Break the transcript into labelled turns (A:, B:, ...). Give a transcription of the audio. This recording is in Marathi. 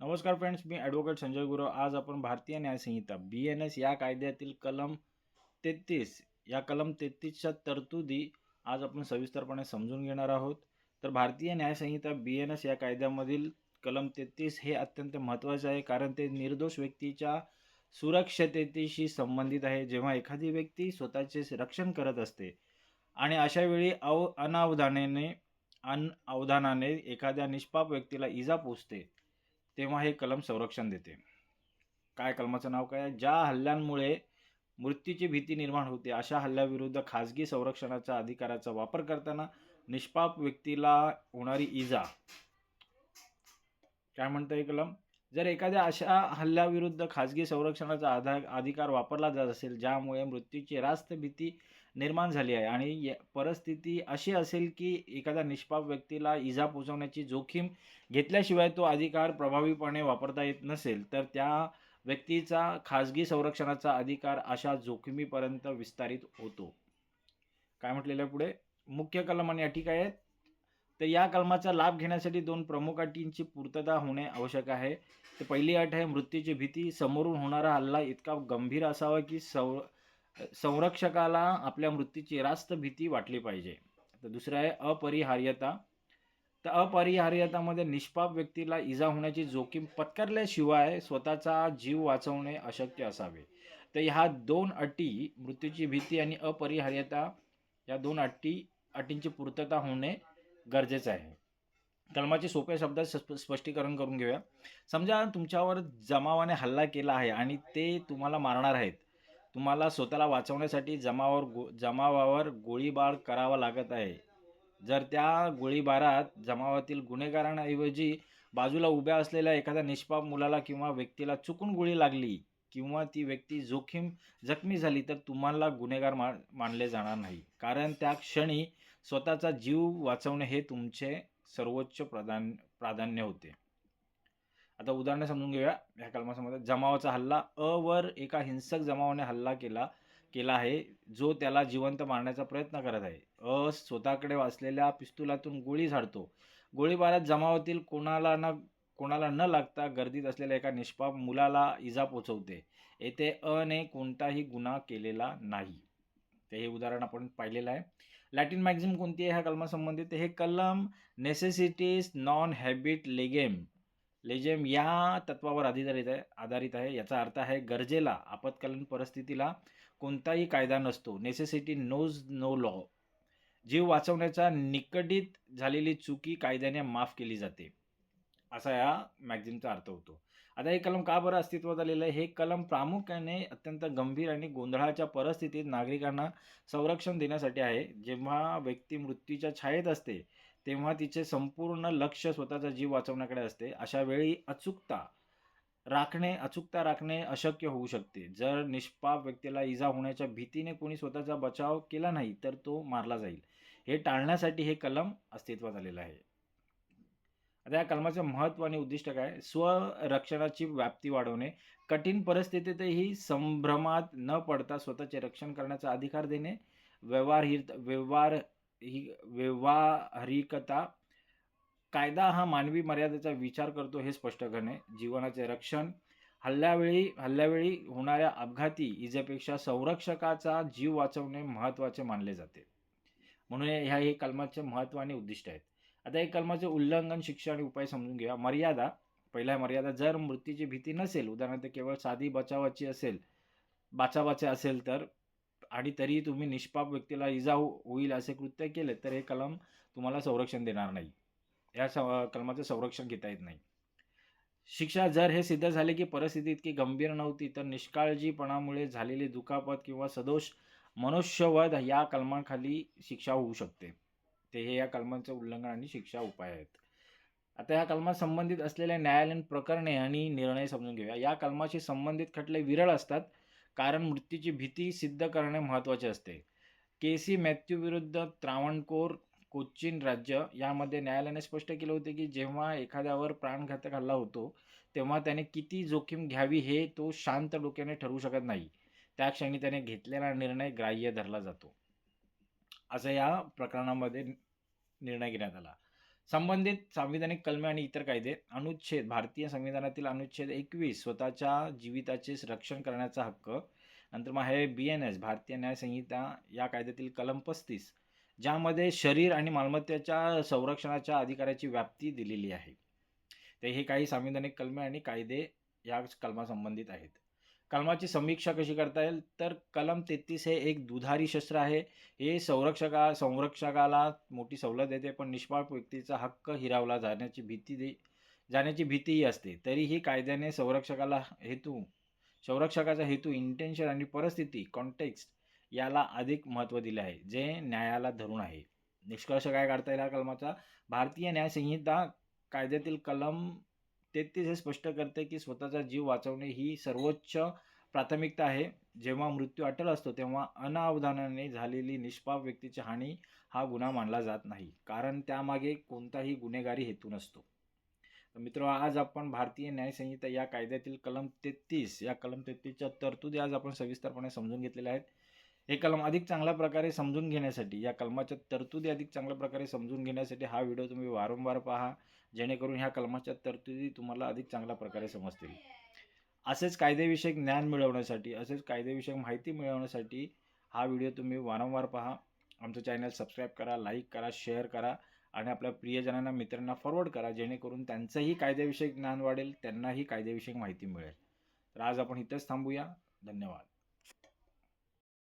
A: नमस्कार फ्रेंड्स, मी ॲडव्होकेट संजय गुरव. आज आपण भारतीय न्यायसंहिता BNS या कायद्यातील कलम 33 या कलम 33च्या तरतुदी आज आपण सविस्तरपणे समजून घेणार आहोत. तर भारतीय न्यायसंहिता BNS या कायद्यामधील कलम 33 हे अत्यंत महत्त्वाचे आहे, कारण ते निर्दोष व्यक्तीच्या सुरक्षिततेशी संबंधित आहे. जेव्हा एखादी व्यक्ती स्वतःचे रक्षण करत असते आणि अशावेळी अनअवधानाने एखाद्या निष्पाप व्यक्तीला इजा पोचते, तेव्हा हे कलम संरक्षण देते. काय कलमाचं नाव काय आहे? ज्या हल्ल्यांमुळे मृत्यूची भीती निर्माण होते, अशा हल्ल्याविरुद्ध खाजगी संरक्षणाच्या अधिकाराचा वापर करताना निष्पाप व्यक्तीला होणारी इजा. काय म्हणतं हे कलम? जर एखाद्या अशा हल्ल्याविरुद्ध खाजगी संरक्षणाचा अधिकार वापरला जात असेल, ज्यामुळे मृत्यूची रास्त भीती निर्माण झाली आहे आणि परिस्थिती अशी असेल की एखाद्या निष्पाप व्यक्तीला इजा पोहोचवण्याची जोखीम घेतल्याशिवाय तो अधिकार प्रभावीपणे वापरता येत नसेल, तर त्या व्यक्तीचा खाजगी संरक्षणाचा अधिकार अशा जोखमीपर्यंत विस्तारित होतो. काय म्हटलेलं आहे पुढे? मुख्य कलम आणि अटी काय आहेत? तर या कलमाचा लाभ घेण्यासाठी दोन प्रमुख अटींची पूर्तता होणे आवश्यक आहे. तर पहिली अट आहे, मृत्यूची भीती. समोरून होणारा हल्ला इतका गंभीर असावा की संरक्षकाला आपल्या मृत्यूची रास्त भीती वाटली पाहिजे. तर दुसरं आहे अपरिहार्यता. तर अपरिहार्यतामध्ये निष्पाप व्यक्तीला इजा होण्याची जोखीम पत्करल्याशिवाय स्वतःचा जीव वाचवणे अशक्य असावे. तर ह्या दोन अटी, मृत्यूची भीती आणि अपरिहार्यता, या दोन अटींची पूर्तता होणे गरजेचं आहे. कलमाचे सोप्या शब्दात स्पष्टीकरण करून घेऊया. समजा तुमच्यावर जमावाने हल्ला केला आहे आणि ते तुम्हाला मारणार आहेत. तुम्हाला स्वतःला वाचवण्यासाठी जमावावर गोळीबार करावा लागत आहे. जर त्या गोळीबारात जमावातील गुन्हेगारांऐवजी बाजूला उभ्या असलेल्या एखाद्या निष्पाप मुलाला किंवा व्यक्तीला चुकून गोळी लागली किंवा ती व्यक्ती जखमी झाली, तर तुम्हाला गुन्हेगार मानले जाणार नाही, कारण त्या क्षणी स्वतःचा जीव वाचवणे हे तुमचे सर्वोच्च प्राधान्य होते. आता उदाहरण समजून घेऊया. ह्या कलमामध्ये जमावाचा हल्ला. वर एका हिंसक जमावाने हल्ला केला आहे, जो त्याला जिवंत मारण्याचा प्रयत्न करत आहे. स्वतःकडे असलेल्या पिस्तुलातून गोळी झाडतो. गोळीबारात जमावातील कोणाला न लागता गर्दीत असलेल्या एका निष्पाप मुलाला इजा पोचवते. येथे ने कोणताही गुन्हा केलेला नाही. ते हे उदाहरण आपण पाहिलेलं आहे. लॅटिन मॅक्झिम कोणती आहे ह्या कलमासंबंधित? हे कलम नेसेसिटीज नॉन हॅबिट लेजेम या तत्वावर आधारित आहे. याचा अर्थ आहे, गरजेला, आपत्कालीन परिस्थितीला कोणताही कायदा नसतो. Necessity knows no law. जीव वाचवण्याच्या निकडित झालेली चुकी कायद्याने माफ केली जाते, असा या मॅगझिनचा अर्थ होतो. आता हे कलम का बरं अस्तित्वात आलेलं आहे? हे कलम प्रामुख्याने अत्यंत गंभीर आणि गोंधळाच्या परिस्थितीत नागरिकांना संरक्षण देण्यासाठी आहे. जेव्हा व्यक्ती मृत्यूच्या छायेत असते, तेव्हा तिचे संपूर्ण लक्ष स्वतःचा जीव वाचवण्याकडे असते. अशा वेळी अचूकता राखणे अशक्य होऊ शकते. जर निष्पाप व्यक्तीला इजा होण्याच्या भीतीने कोणी स्वतःचा बचाव केला नाही, तर तो मारला जाईल. हे टाळण्यासाठी हे कलम अस्तित्वात आलेलं आहे. आता या कलमाचं महत्त्व आणि उद्दिष्ट काय? स्वरक्षणाची व्याप्ती वाढवणे, कठीण परिस्थितीतही संभ्रमात न पडता स्वतःचे रक्षण करण्याचा अधिकार देणे, व्यवहारिकता. कायदा हा मानवी मर्यादेचा विचार करतो हे स्पष्ट करणे, जीवनाचे रक्षण. हल्ल्यावेळी होणाऱ्या अपघाती इजेपेक्षा संरक्षकाचा जीव वाचवणे महत्त्वाचे मानले जाते. म्हणून हे कलमाचे महत्त्व आणि उद्दिष्ट आहेत. आता हे कलमाचे उल्लंघन, शिक्षा आणि उपाय समजून घ्या. मर्यादा. पहिला मर्यादा, जर मृत्यूची भीती नसेल, उदाहरणार्थ केवळ साधी बाचाबाची असेल तर, आणि तरीही तुम्ही निष्पाप व्यक्तीला इजा होईल असे कृत्य केले, तर हे कलम तुम्हाला संरक्षण देणार नाही. या कलमाचं संरक्षण घेता येत नाही. शिक्षा, जर हे सिद्ध झाले की परिस्थिती इतकी गंभीर नव्हती, तर निष्काळजीपणामुळे झालेली दुखापत किंवा सदोष मनुष्यवध या कलमाखाली शिक्षा होऊ शकते. ते हे या कलमांचे उल्लंघन आणि शिक्षा उपाय आहेत. आता या कलमात संबंधित असलेल्या न्यायालयीन प्रकरणे आणि निर्णय समजून घेऊया. या कलमाशी संबंधित खटले विरळ असतात, कारण मृत्यूची भीती सिद्ध करणे महत्त्वाचे असते. केसी मॅथ्यू विरुद्ध त्रावणकोर, कोच्चिन राज्य यामध्ये न्यायालयाने स्पष्ट केले होते की जेव्हा एखाद्यावर प्राणघातक हल्ला होतो, तेव्हा त्याने किती जोखीम घ्यावी हे तो शांत डोक्याने ठरवू शकत नाही. त्या क्षणी त्याने घेतलेला निर्णय ग्राह्य धरला जातो, असं या प्रकरणामध्ये निर्णय घेण्यात आला. संबंधित संविधानिक कलमे आणि इतर कायदे. अनुच्छेद भारतीय संविधानातील अनुच्छेद 21 स्वतःच्या जीविताचे रक्षण करण्याचा हक्क. नंतर मग आहे BNS भारतीय न्याय संहिता या कायद्यातील कलम 35 ज्यामध्ये शरीर आणि मालमत्तेच्या संरक्षणाच्या अधिकाराची व्याप्ती दिलेली आहे. तर हे काही संविधानिक कलमे आणि कायदे या कलमासंबंधित आहेत. कलमाची समीक्षा कशी करता येईल तर कलम 33 हे एक दुधारी शस्त्र आहे. हे संरक्षकाला मोठी सवलत देते, पण निष्पाप व्यक्तीचा हक्क हिरावला जाण्याची भीतीही असते. तरीही कायद्याने संरक्षकाचा हेतू, इंटेन्शन आणि परिस्थिती कॉन्टेक्स्ट याला अधिक महत्त्व दिले आहे, जे न्यायाला धरून आहे. निष्कर्ष काय काढता येईल या कलमाचा? भारतीय न्याय संहिता कायद्यातील कलम 33 हे स्पष्ट करते की स्वतःचा जीव वाचवणे ही सर्वोच्च प्राथमिकता आहे. जेव्हा मृत्यू अटळ असतो तेव्हा अनावधानाने झालेली निष्पाप व्यक्तीची हानी हा गुन्हा मानला जात नाही, कारण त्यामागे कोणताही गुन्हेगारी हेतू नसतो. तर मित्रांनो, आज आपण भारतीय न्याय संहिता या कायद्यातील कलम 33 या कलम 33च्या तरतुदी आज आपण सविस्तरपणे समजून घेतलेल्या आहेत. हे कलम अधिक चांगल्या प्रकारे समजून घेण्यासाठी, या कलमाच्या तरतुदी अधिक चांगल्या प्रकारे समजून घेण्यासाठी हा व्हिडिओ तुम्ही वारंवार पहा, जेणेकरून ह्या कलमाच्या तरतुदी तुम्हाला अधिक चांगल्या प्रकारे समजतील. असेच कायदेविषयक ज्ञान मिळवण्यासाठी, असेच कायदेविषयक माहिती मिळवण्यासाठी हा व्हिडिओ तुम्ही वारंवार पहा. आमचं चॅनल सबस्क्राईब करा, लाईक करा, शेअर करा आणि आपल्या प्रियजनांना, मित्रांना फॉरवर्ड करा, जेणेकरून त्यांचंही कायदेविषयक ज्ञान वाढेल, त्यांनाही कायदेविषयक माहिती मिळेल. तर आज आपण इथेच थांबूया. धन्यवाद.